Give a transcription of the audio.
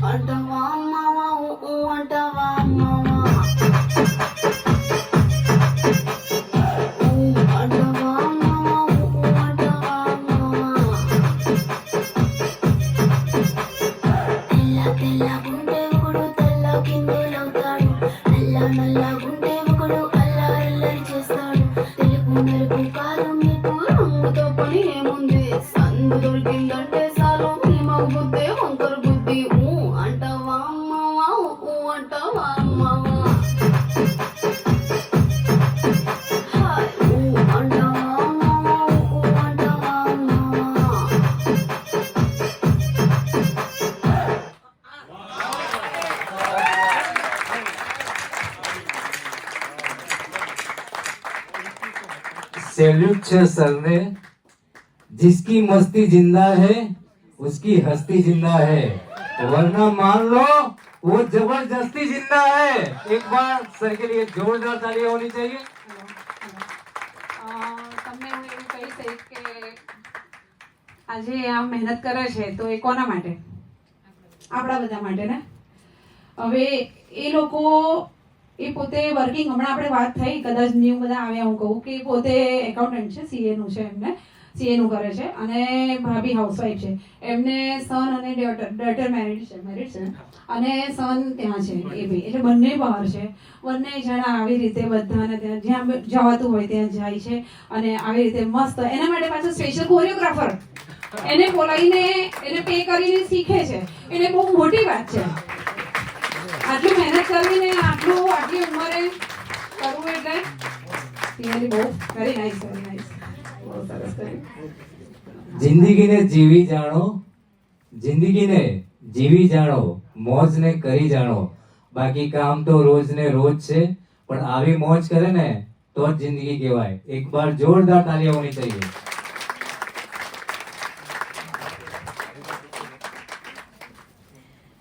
अटवा मावा अटवा मावा अटवा मावा अटवा मावा తెల్ల గుండె ఒకడు తెల్ల కిందేలవుతాడు నల్ల గుండె ఒకడు అల్లరి చేస్తాడు తెలుపు మెరుపు కారం మీకు రంగుతో పని ఏముంది సందు దొరికిందంటే చాలు మీ మగ బుద్ధి వంకర బుద్ధి అంటావా అమ్మవా అంటావా అమ్మవా అంటావా అమ్మవా అంటావా అమ్మవా सैल्यूट है सर ने। जिसकी मस्ती जिंदा है उसकी हस्ती जिंदा है, वरना मान लो वो जबरदस्ती जिंदा है। एक बार सर के लिए जोरदार तालियां होनी चाहिए। તમને હું એવું કહીશ કે આજે આ મહેનત કરે છે તો એ કોના માટે? આપણા બધા માટે ને। હવે એ લોકો એ પોતે વર્કિંગ, હમણાં આપણે વાત થઈ, કદાચ ન્યૂ બધા આવ્યા, હું કહું કે પોતે એકાઉન્ટન્ટ છે, સીએ નું છે, એમને સીએ નું કરે છે, અને ભાભી હાઉસવાઈફ છે, એમને સન અને ડોટર મેરિડ છે અને સન ત્યાં છે, એ ભાઈ એટલે બંને બહાર છે। બંને જણા આવી રીતે બધાને ત્યાં જ્યાં જવાતું હોય ત્યાં જાય છે અને આવી રીતે મસ્ત એના માટે પાછું સ્પેશિયલ કોરિયોગ્રાફર એને બોલાવીને એને પે કરીને શીખે છે, એને બહુ મોટી વાત છે। આટલી મહેનત કરવી ને આટલી ઉંમરે કરવું એટલે રિયલી બહુ વેરી નાઇસ બહુ સરસ કર્યું। જિંદગીને જીવી જાણો, જિંદગીને જીવી જાણો, મોજને કરી જાણો, બાકી કામ તો રોજ ને રોજ છે, પણ આવી મોજ કરે ને તો જ જિંદગી કહેવાય। એક બાર જોરદાર તાલિયાं હોनी चाहिए।